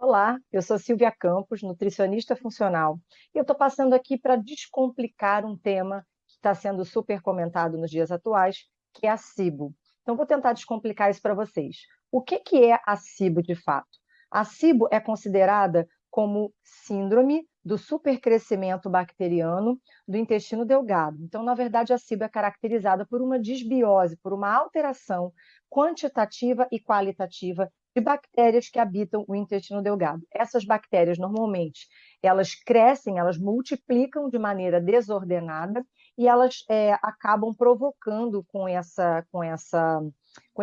Olá, eu sou Silvia Campos, nutricionista funcional, e eu estou passando aqui para descomplicar um tema que está sendo super comentado nos dias atuais, que é a SIBO. Então, vou tentar descomplicar isso para vocês. O que é a SIBO de fato? A SIBO é considerada como síndrome do supercrescimento bacteriano do intestino delgado. Então, na verdade, a SIBO é caracterizada por uma disbiose, por uma alteração quantitativa e qualitativa de bactérias que habitam o intestino delgado. Essas bactérias, normalmente, elas crescem, elas multiplicam de maneira desordenada e elas acabam provocando com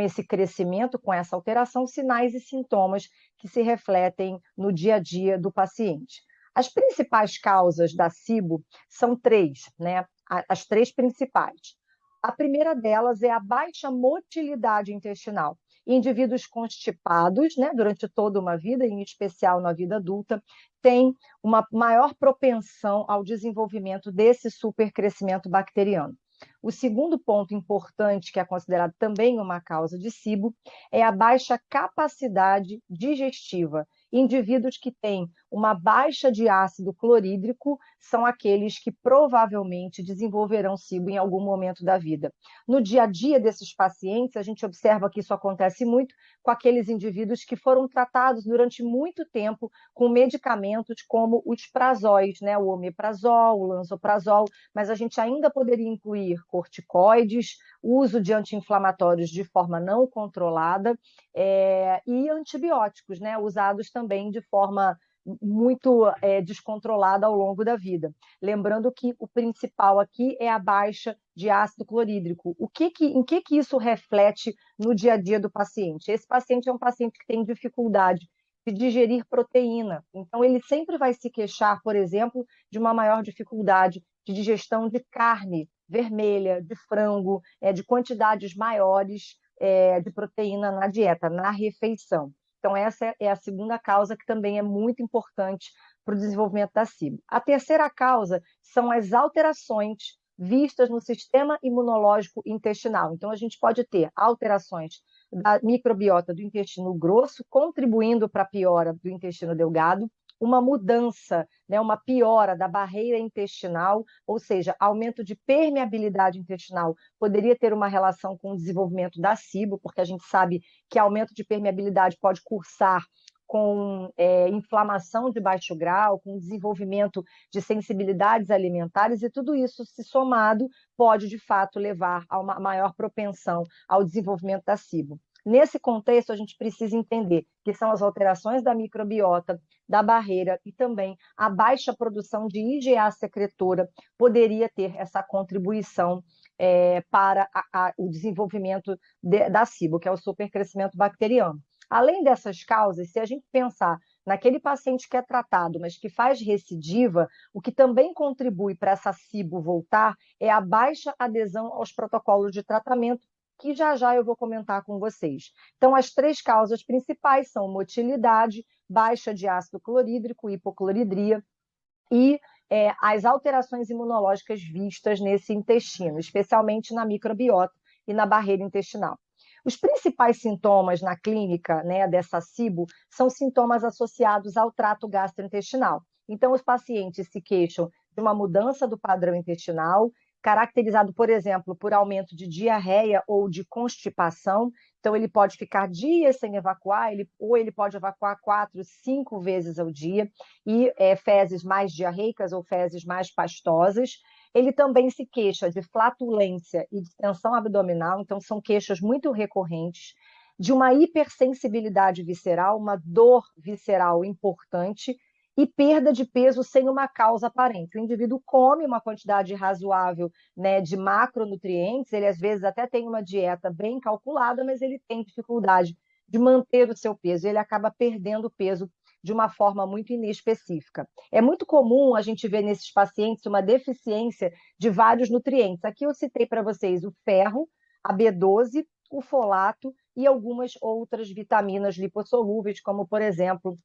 esse crescimento, com essa alteração, sinais e sintomas que se refletem no dia a dia do paciente. As principais causas da SIBO são três, né? As três principais. A primeira delas é a baixa motilidade intestinal. Indivíduos constipados, né, durante toda uma vida, em especial na vida adulta, têm uma maior propensão ao desenvolvimento desse supercrescimento bacteriano. O segundo ponto importante, que é considerado também uma causa de SIBO, é a baixa capacidade digestiva. Indivíduos que têm uma baixa de ácido clorídrico são aqueles que provavelmente desenvolverão SIBO em algum momento da vida. No dia a dia desses pacientes, a gente observa que isso acontece muito com aqueles indivíduos que foram tratados durante muito tempo com medicamentos como os prazóis, né? O omeprazol, o lansoprazol, mas a gente ainda poderia incluir corticoides, uso de anti-inflamatórios de forma não controlada e antibióticos, né? Usados também de forma muito descontrolada ao longo da vida. Lembrando que o principal aqui é a baixa de ácido clorídrico. Em que isso reflete no dia a dia do paciente? Esse paciente é um paciente que tem dificuldade de digerir proteína. Então, ele sempre vai se queixar, por exemplo, de uma maior dificuldade de digestão de carne vermelha, de frango, de quantidades maiores de proteína na dieta, na refeição. Então, essa é a segunda causa que também é muito importante para o desenvolvimento da SIBO. A terceira causa são as alterações vistas no sistema imunológico intestinal. Então, a gente pode ter alterações da microbiota do intestino grosso, contribuindo para a piora do intestino delgado, uma mudança, né, uma piora da barreira intestinal, ou seja, aumento de permeabilidade intestinal, poderia ter uma relação com o desenvolvimento da SIBO, porque a gente sabe que aumento de permeabilidade pode cursar com inflamação de baixo grau, com desenvolvimento de sensibilidades alimentares, e tudo isso, se somado, pode, de fato, levar a uma maior propensão ao desenvolvimento da SIBO. Nesse contexto, a gente precisa entender que são as alterações da microbiota, da barreira e também a baixa produção de IgA secretora poderia ter essa contribuição para o desenvolvimento da SIBO, que é o supercrescimento bacteriano. Além dessas causas, se a gente pensar naquele paciente que é tratado, mas que faz recidiva, o que também contribui para essa SIBO voltar é a baixa adesão aos protocolos de tratamento, que já já eu vou comentar com vocês. Então, as três causas principais são motilidade, baixa de ácido clorídrico, hipocloridria e as alterações imunológicas vistas nesse intestino, especialmente na microbiota e na barreira intestinal. Os principais sintomas na clínica, né, dessa SIBO são sintomas associados ao trato gastrointestinal. Então, os pacientes se queixam de uma mudança do padrão intestinal, caracterizado, por exemplo, por aumento de diarreia ou de constipação. Então, ele pode ficar dias sem evacuar, ou ele pode evacuar 4, 5 vezes ao dia, e fezes mais diarreicas ou fezes mais pastosas. Ele também se queixa de flatulência e distensão abdominal, então são queixas muito recorrentes, de uma hipersensibilidade visceral, uma dor visceral importante e perda de peso sem uma causa aparente. O indivíduo come uma quantidade razoável, né, de macronutrientes, ele às vezes até tem uma dieta bem calculada, mas ele tem dificuldade de manter o seu peso, ele acaba perdendo peso de uma forma muito inespecífica. É muito comum a gente ver nesses pacientes uma deficiência de vários nutrientes. Aqui eu citei para vocês o ferro, a B12, o folato e algumas outras vitaminas lipossolúveis, como, por exemplo,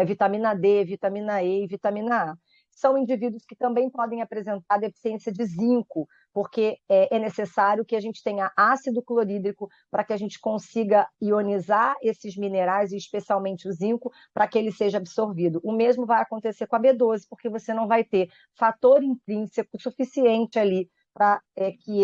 vitamina D, vitamina E e vitamina A. são indivíduos que também podem apresentar deficiência de zinco, porque é necessário que a gente tenha ácido clorídrico para que a gente consiga ionizar esses minerais, e especialmente o zinco, para que ele seja absorvido. O mesmo vai acontecer com a B12, porque você não vai ter fator intrínseco suficiente ali para que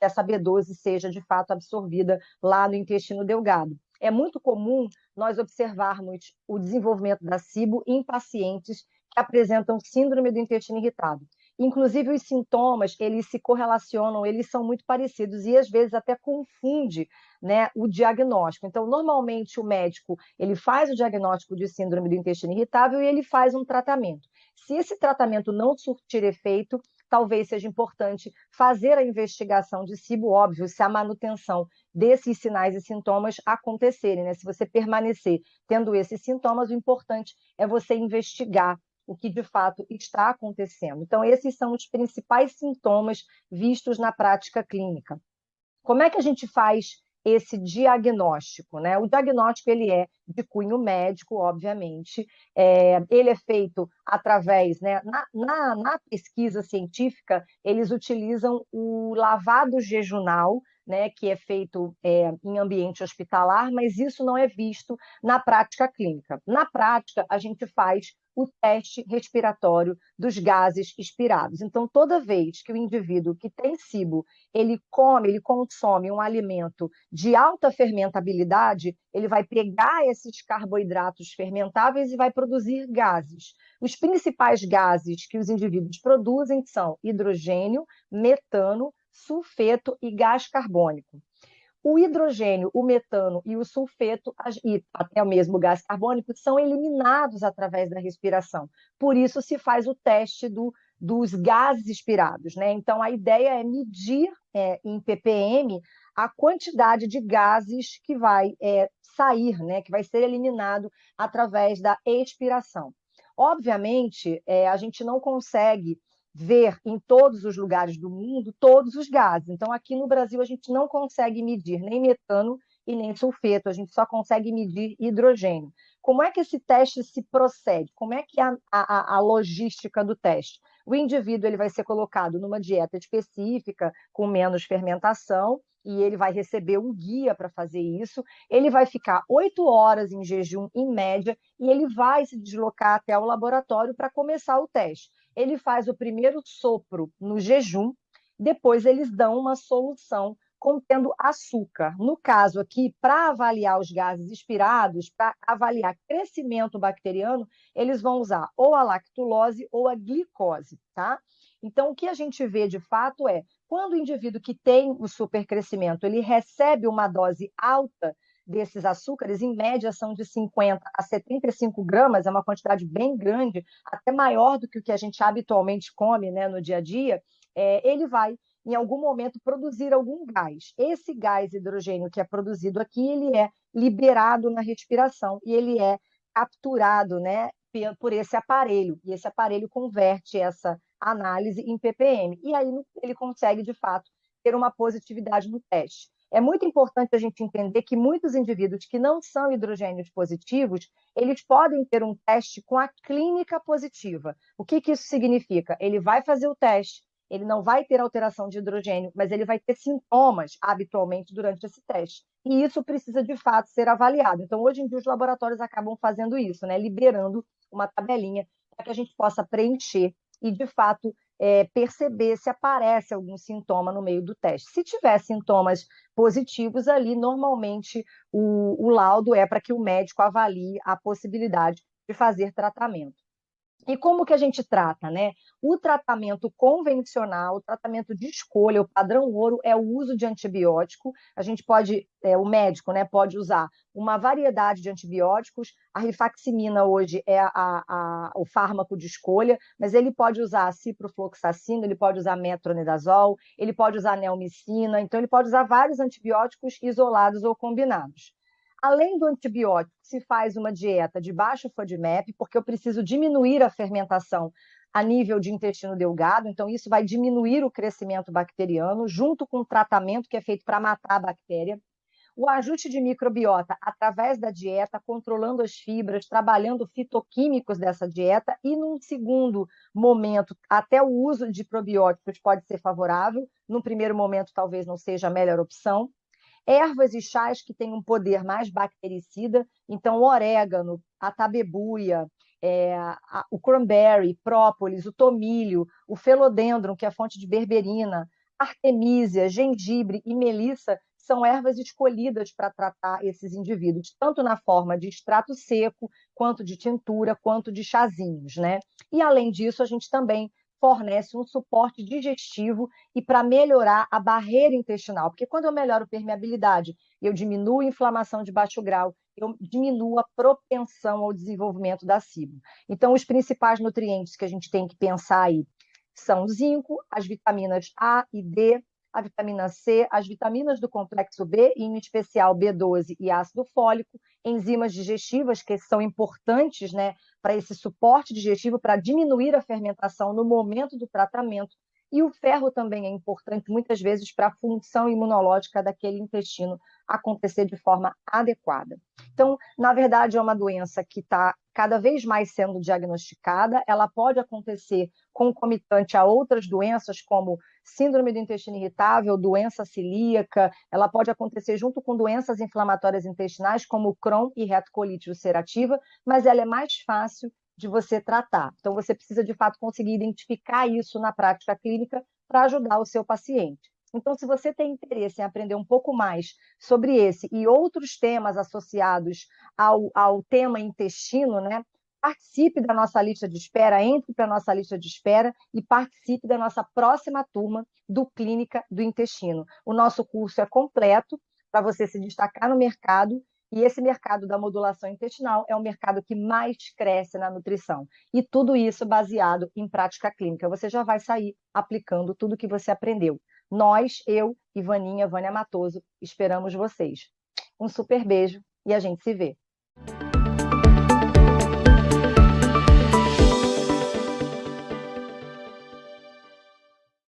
essa B12 seja de fato absorvida lá no intestino delgado. É muito comum nós observarmos o desenvolvimento da SIBO em pacientes que apresentam síndrome do intestino irritado. Inclusive, os sintomas, eles se correlacionam, eles são muito parecidos e, às vezes, até confunde, né, o diagnóstico. Então, normalmente, o médico, ele faz o diagnóstico de síndrome do intestino irritável e ele faz um tratamento. Se esse tratamento não surtir efeito, talvez seja importante fazer a investigação de SIBO, óbvio, se a manutenção desses sinais e sintomas acontecerem, né? Se você permanecer tendo esses sintomas, o importante é você investigar o que de fato está acontecendo. Então, esses são os principais sintomas vistos na prática clínica. Como é que a gente faz esse diagnóstico, né? O diagnóstico ele é de cunho médico, obviamente, ele é feito através, né? Na pesquisa científica, eles utilizam o lavado jejunal, né, que é feito em ambiente hospitalar, mas isso não é visto na prática clínica. Na prática, a gente faz o teste respiratório dos gases expirados. Então, toda vez que o indivíduo que tem SIBO, ele consome um alimento de alta fermentabilidade, ele vai pegar esses carboidratos fermentáveis e vai produzir gases. Os principais gases que os indivíduos produzem são hidrogênio, metano, sulfeto e gás carbônico. O hidrogênio, o metano e o sulfeto, e até mesmo o gás carbônico, são eliminados através da respiração. Por isso se faz o teste dos gases expirados, né? Então, a ideia é medir em ppm a quantidade de gases que vai sair, né? Que vai ser eliminado através da expiração. Obviamente, a gente não consegue ver em todos os lugares do mundo todos os gases. Então, aqui no Brasil, a gente não consegue medir nem metano e nem sulfeto, a gente só consegue medir hidrogênio. Como é que esse teste se procede? Como é que é a logística do teste? O indivíduo ele vai ser colocado numa dieta específica, com menos fermentação, e ele vai receber um guia para fazer isso. Ele vai ficar 8 horas em jejum, em média, e ele vai se deslocar até o laboratório para começar o teste. Ele faz o primeiro sopro no jejum, depois eles dão uma solução contendo açúcar. No caso aqui, para avaliar os gases expirados, para avaliar crescimento bacteriano, eles vão usar ou a lactulose ou a glicose, tá? Então, o que a gente vê de fato é, quando o indivíduo que tem o supercrescimento, ele recebe uma dose alta desses açúcares, em média são de 50 a 75 gramas, é uma quantidade bem grande, até maior do que o que a gente habitualmente come, né, no dia a dia, ele vai, em algum momento, produzir algum gás. Esse gás hidrogênio que é produzido aqui, ele é liberado na respiração e ele é capturado, né, por esse aparelho, e esse aparelho converte essa análise em ppm, e aí ele consegue, de fato, ter uma positividade no teste. É muito importante a gente entender que muitos indivíduos que não são hidrogênios positivos, eles podem ter um teste com a clínica positiva. O que isso significa? Ele vai fazer o teste, ele não vai ter alteração de hidrogênio, mas ele vai ter sintomas habitualmente durante esse teste. E isso precisa, de fato, ser avaliado. Então, hoje em dia, os laboratórios acabam fazendo isso, né? Liberando uma tabelinha para que a gente possa preencher e, de fato, perceber se aparece algum sintoma no meio do teste. Se tiver sintomas positivos ali, normalmente o laudo é para que o médico avalie a possibilidade de fazer tratamento. E como que a gente trata, né? O tratamento convencional, o tratamento de escolha, o padrão ouro é o uso de antibiótico. A gente pode, o médico, né, pode usar uma variedade de antibióticos. A rifaximina hoje é o fármaco de escolha, mas ele pode usar ciprofloxacina, ele pode usar metronidazol, ele pode usar neomicina, então ele pode usar vários antibióticos isolados ou combinados. Além do antibiótico, se faz uma dieta de baixo FODMAP, porque eu preciso diminuir a fermentação a nível de intestino delgado, então isso vai diminuir o crescimento bacteriano, junto com o tratamento que é feito para matar a bactéria. o ajuste de microbiota através da dieta, controlando as fibras, trabalhando fitoquímicos dessa dieta e, num segundo momento, até o uso de probióticos pode ser favorável. No primeiro momento, talvez não seja a melhor opção. Ervas e chás que têm um poder mais bactericida, então o orégano, a tabebuia, o cranberry, própolis, o tomilho, o felodendron, que é a fonte de berberina, artemisia, gengibre e melissa são ervas escolhidas para tratar esses indivíduos, tanto na forma de extrato seco, quanto de tintura, quanto de chazinhos, né? E além disso, a gente também fornece um suporte digestivo e para melhorar a barreira intestinal, porque quando eu melhoro a permeabilidade, eu diminuo a inflamação de baixo grau, eu diminuo a propensão ao desenvolvimento da SIBO. Então, os principais nutrientes que a gente tem que pensar aí são o zinco, as vitaminas A e D, a vitamina C, as vitaminas do complexo B, em especial B12 e ácido fólico, enzimas digestivas que são importantes, né, para esse suporte digestivo, para diminuir a fermentação no momento do tratamento. E o ferro também é importante, muitas vezes, para a função imunológica daquele intestino acontecer de forma adequada. Então, na verdade, é uma doença que está cada vez mais sendo diagnosticada, ela pode acontecer concomitante a outras doenças, como síndrome do intestino irritável, doença celíaca, ela pode acontecer junto com doenças inflamatórias intestinais, como Crohn e retocolite ulcerativa, mas ela é mais fácil de você tratar. Então, você precisa, de fato, conseguir identificar isso na prática clínica para ajudar o seu paciente. Então, se você tem interesse em aprender um pouco mais sobre esse e outros temas associados ao tema intestino, né? Participe da nossa lista de espera, entre para a nossa lista de espera e participe da nossa próxima turma do Clínica do Intestino. O nosso curso é completo para você se destacar no mercado e esse mercado da modulação intestinal é o mercado que mais cresce na nutrição. E tudo isso baseado em prática clínica. Você já vai sair aplicando tudo que você aprendeu. Nós, eu e Vânia Matoso, esperamos vocês. Um super beijo e a gente se vê.